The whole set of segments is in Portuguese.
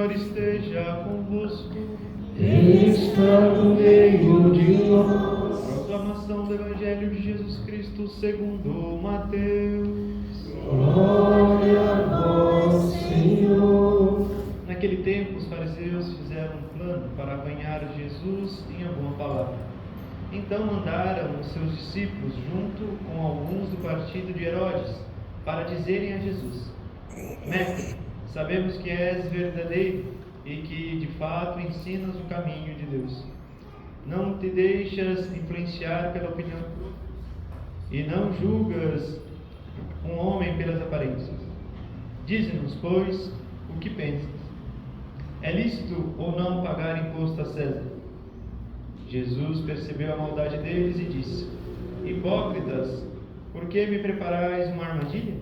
Senhor esteja convosco. Ele está no meio de nós. Proclamação do Evangelho de Jesus Cristo segundo Mateus. Glória a vós, Senhor. Naquele tempo, os fariseus fizeram um plano para apanhar Jesus em alguma palavra. Então mandaram os seus discípulos junto com alguns do partido de Herodes para dizerem a Jesus: Mestre, sabemos que és verdadeiro e que de fato ensinas o caminho de Deus. Não te deixas influenciar pela opinião e não julgas um homem pelas aparências. Dize-nos, pois, o que pensas. É lícito ou não pagar imposto a César? Jesus percebeu a maldade deles e disse: Hipócritas, por que me preparais uma armadilha?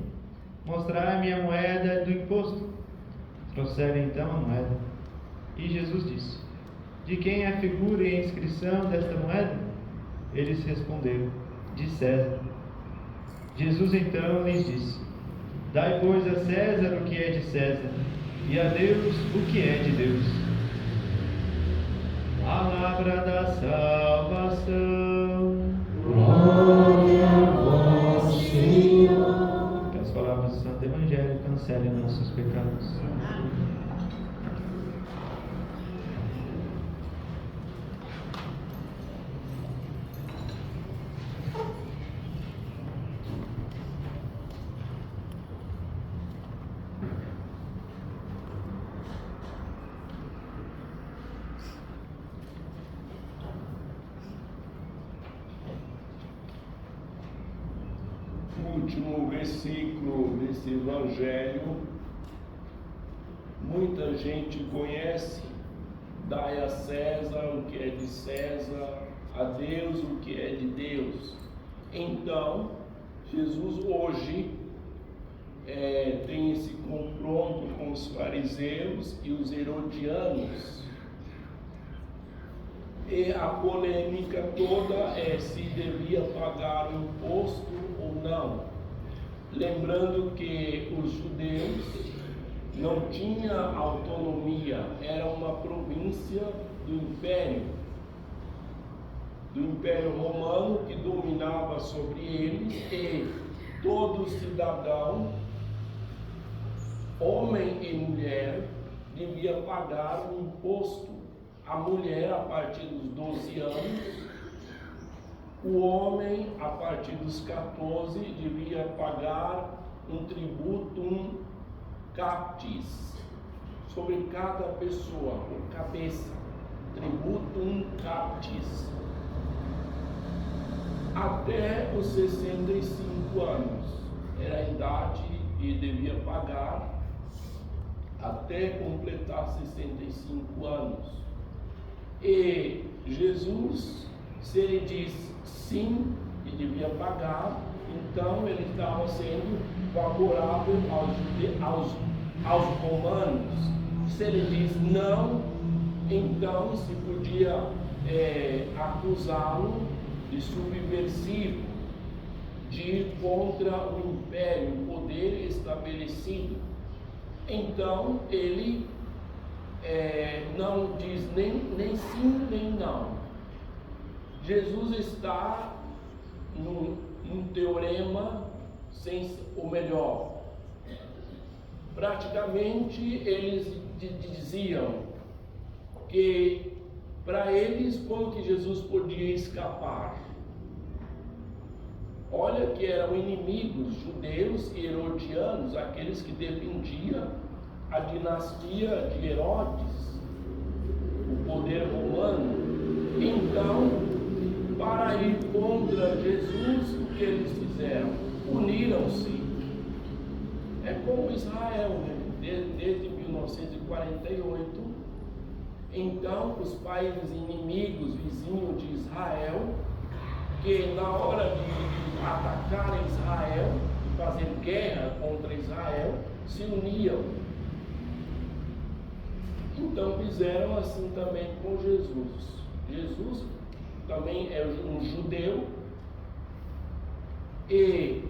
Mostrai-me a moeda do imposto. Trouxeram então a moeda. E Jesus disse: De quem é a figura e a inscrição desta moeda? Eles responderam: De César. Jesus então lhes disse: Dai, pois, a César o que é de César, e a Deus o que é de Deus. Palavra da salvação. Glória a vós, Senhor. Que as palavras do Santo Evangelho cancelem nossos pecados. O último versículo desse Evangelho, muita gente conhece: dai a César o que é de César, a Deus o que é de Deus. Então, Jesus hoje tem esse confronto com os fariseus e os herodianos. E a polêmica toda é se devia pagar o imposto ou não. Lembrando que os judeus não tinham autonomia, era uma província do Império Romano, que dominava sobre eles, e todo cidadão, homem e mulher, devia pagar um imposto. A mulher a partir dos 12 anos, o homem a partir dos 14 devia pagar um tributum captis sobre cada pessoa, por cabeça, tributum captis, até os 65 anos, era a idade que devia pagar até completar 65 anos. E Jesus, se ele diz sim e devia pagar, então ele estava sendo favorável aos romanos. Se ele diz não, então se podia acusá-lo de subversivo, de ir contra o império, o poder estabelecido. Então ele não diz nem sim nem não. Jesus está num teorema, ou melhor, praticamente eles diziam que para eles como que Jesus podia escapar. Olha que eram inimigos judeus e herodianos, aqueles que defendiam a dinastia de Herodes, o poder romano. Então, para ir contra Jesus, o que eles fizeram? Uniram-se. É como Israel, né? Desde 1948. Então, os países inimigos, vizinhos de Israel, que na hora de atacar Israel, de fazer guerra contra Israel, se uniam. Então fizeram assim também com Jesus. Jesus também é um judeu, e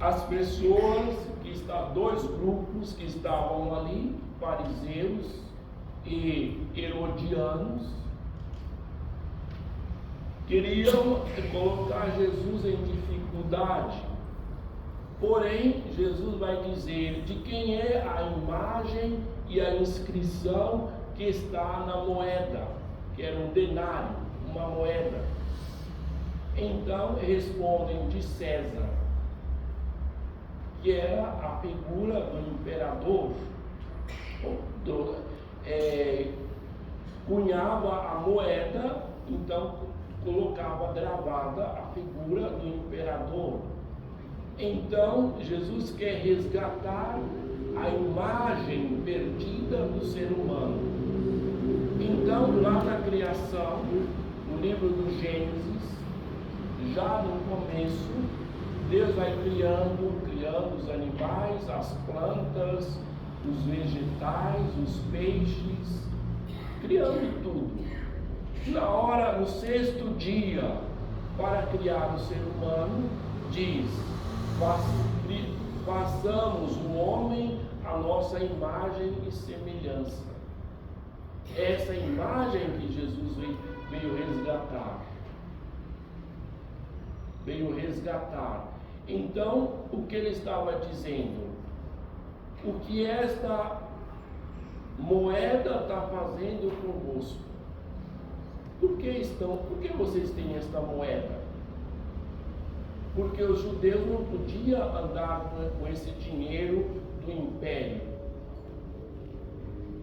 as pessoas que que está dois grupos que estavam ali, fariseus e herodianos, queriam colocar Jesus em dificuldade. Porém, Jesus vai dizer de quem é a imagem e a inscrição que está na moeda, que era um denário, uma moeda. Então respondem de César, que era a figura do imperador, cunhava a moeda, então colocava gravada a figura do imperador. Então Jesus quer resgatar a imagem perdida do ser humano. Então, lá na criação, no livro do Gênesis, já no começo, Deus vai criando os animais, as plantas, os vegetais, os peixes, criando tudo. No sexto dia, para criar o ser humano, diz: façamos o homem a nossa imagem e semelhança. Essa imagem que Jesus veio resgatar. Então, o que ele estava dizendo? O que esta moeda está fazendo convosco? Por que vocês têm esta moeda? Porque os judeus não podiam andar com esse dinheiro do império.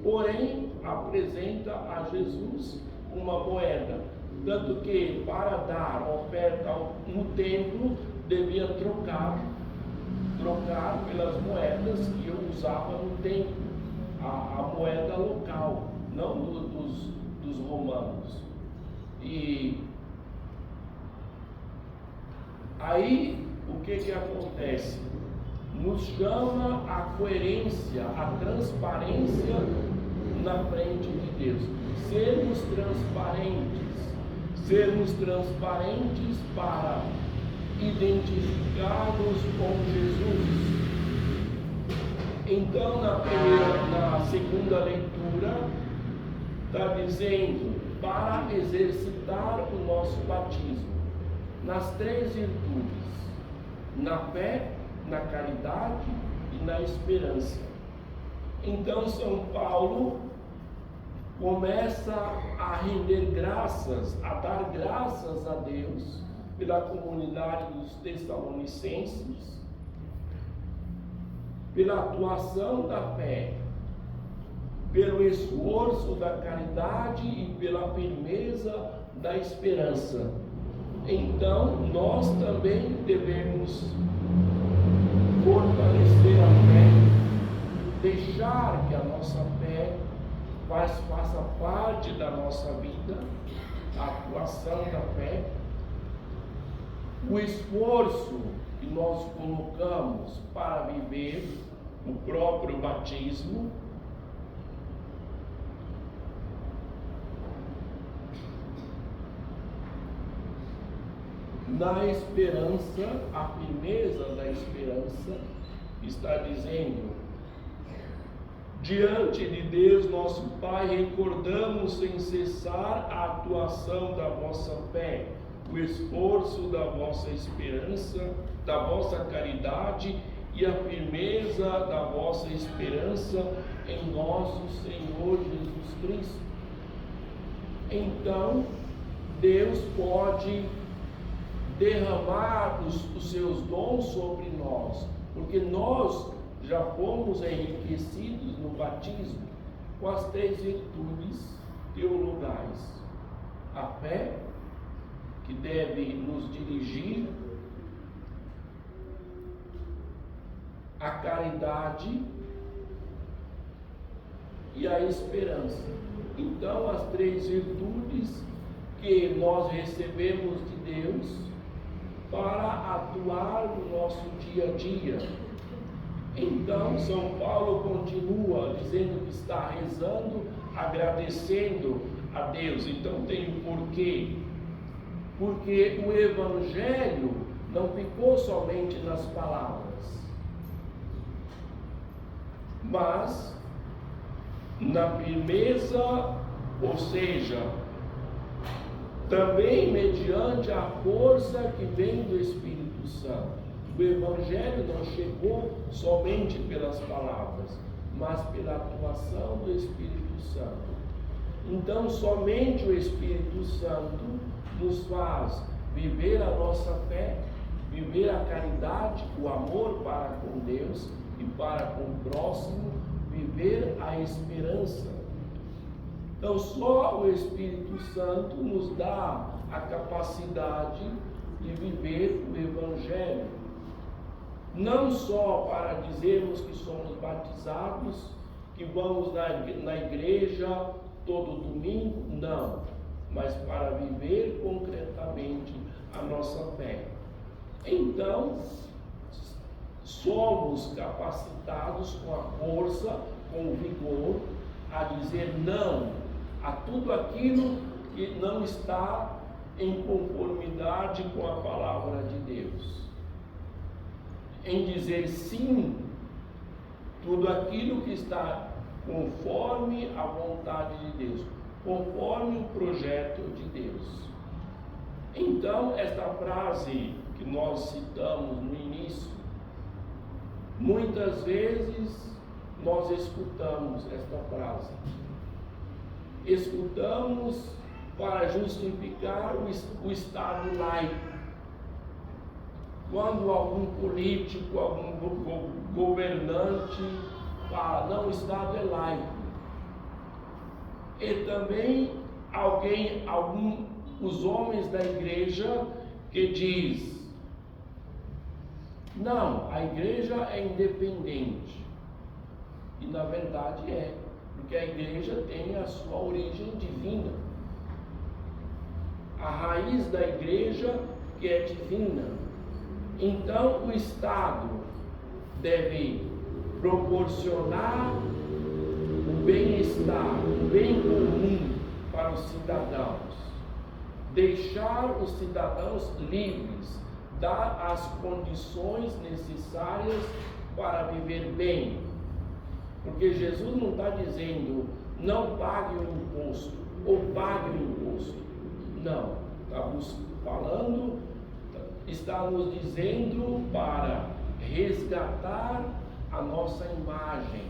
Porém, apresenta a Jesus uma moeda. Tanto que, para dar oferta no templo, devia trocar pelas moedas que eu usava no templo, a moeda local, não dos romanos. E aí, o que acontece? Nos chama a coerência, a transparência na frente de Deus. Sermos transparentes para identificarmos com Jesus. Então, na segunda leitura, está dizendo para exercitar o nosso batismo nas três virtudes: na fé, na caridade e na esperança. Então São Paulo começa a render graças, a dar graças a Deus pela comunidade dos Tessalonicenses, pela atuação da fé, pelo esforço da caridade e pela firmeza da esperança. Então, nós também devemos fortalecer a fé, deixar que a nossa fé faça parte da nossa vida, a atuação da fé, o esforço que nós colocamos para viver o próprio batismo. Na esperança, a firmeza da esperança, está dizendo: diante de Deus nosso Pai, recordamos sem cessar a atuação da vossa fé, o esforço da vossa esperança, da vossa caridade e a firmeza da vossa esperança em nosso Senhor Jesus Cristo. Então, Deus pode derramar os seus dons sobre nós, porque nós já fomos enriquecidos no batismo com as três virtudes teologais: a fé, que deve nos dirigir, a caridade e a esperança. Então, as três virtudes que nós recebemos de Deus para atuar no nosso dia a dia. Então, São Paulo continua dizendo que está rezando, agradecendo a Deus. Então, tem um porquê. Porque o Evangelho não ficou somente nas palavras. mas na firmeza, ou seja, também mediante a força que vem do Espírito Santo. O Evangelho não chegou somente pelas palavras, mas pela atuação do Espírito Santo. Então, somente o Espírito Santo nos faz viver a nossa fé, viver a caridade, o amor para com Deus e para com o próximo, viver a esperança. Então, só o Espírito Santo nos dá a capacidade de viver o Evangelho. Não só para dizermos que somos batizados, que vamos na igreja todo domingo, não, mas para viver concretamente a nossa fé. Então, somos capacitados com a força, com o vigor, a dizer não a tudo aquilo que não está em conformidade com a palavra de Deus. Em dizer sim, tudo aquilo que está conforme a vontade de Deus, conforme o projeto de Deus. Então, esta frase que nós citamos no início, muitas vezes nós escutamos esta frase. Escutamos para justificar o Estado laico. Quando algum político, algum governante fala, não, o Estado é laico. E também os homens da igreja que diz, não, a igreja é independente. E na verdade é, porque a igreja tem a sua origem divina. A raiz da igreja que é divina. Então o Estado deve proporcionar o bem-estar, o bem comum para os cidadãos, deixar os cidadãos livres, dar as condições necessárias para viver bem. Porque Jesus não está dizendo, não pague o imposto, ou pague o imposto. Não, está nos dizendo para resgatar a nossa imagem,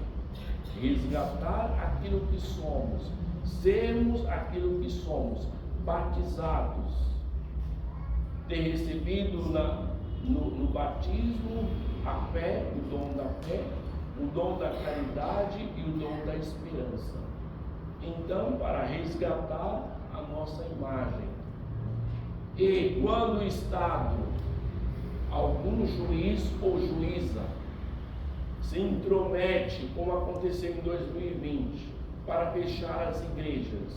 resgatar aquilo que somos, sermos aquilo que somos, batizados, ter recebido no batismo a fé, o dom da fé, o dom da caridade e o dom da esperança. Então, para resgatar a nossa imagem. E quando o Estado, algum juiz ou juíza, se intromete, como aconteceu em 2020, para fechar as igrejas,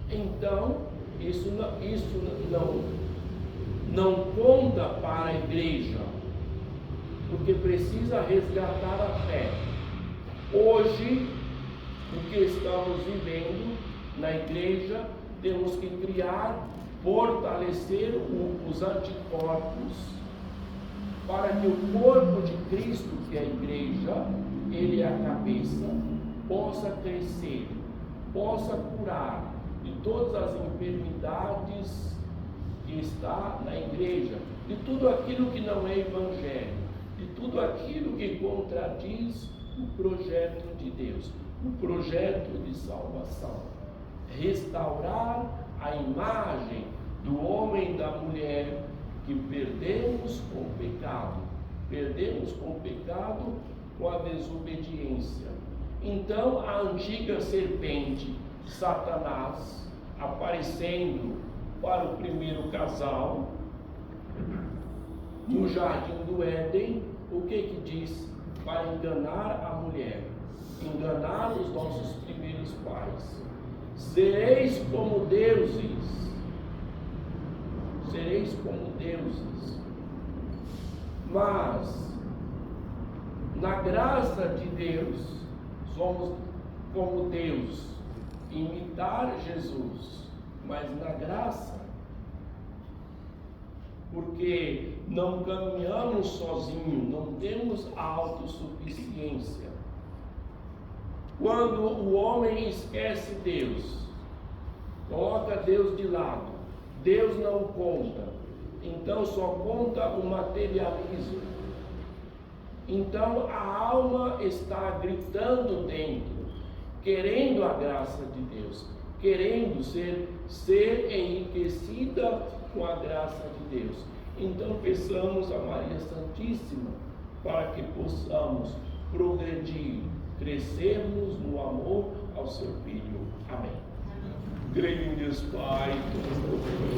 então isso não conta para a igreja, porque precisa resgatar a fé. Hoje, o que estamos vivendo na igreja, temos que criar, fortalecer os anticorpos, para que o corpo de Cristo, que é a igreja, ele é a cabeça, possa crescer, possa curar de todas as enfermidades que está na igreja, de tudo aquilo que não é evangelho, de tudo aquilo que contradiz o projeto de Deus, o projeto de salvação. Restaurar a imagem do homem e da mulher que perdemos com o pecado, com a desobediência. Então a antiga serpente, Satanás, aparecendo para o primeiro casal no jardim do Éden, o que diz? Para enganar a mulher, enganar os nossos primeiros pais. Sereis como deuses, sereis como deuses. Mas na graça de Deus somos como Deus, imitar Jesus. Mas na graça porque não caminhamos sozinhos, não temos a autossuficiência. Quando o homem esquece Deus, coloca Deus de lado, Deus não conta, então só conta o materialismo. Então a alma está gritando dentro, querendo a graça de Deus, querendo ser enriquecida com a graça de Deus. Então peçamos a Maria Santíssima para que possamos progredir, crescermos no amor ao seu Filho. Amém. Creio em Deus Pai,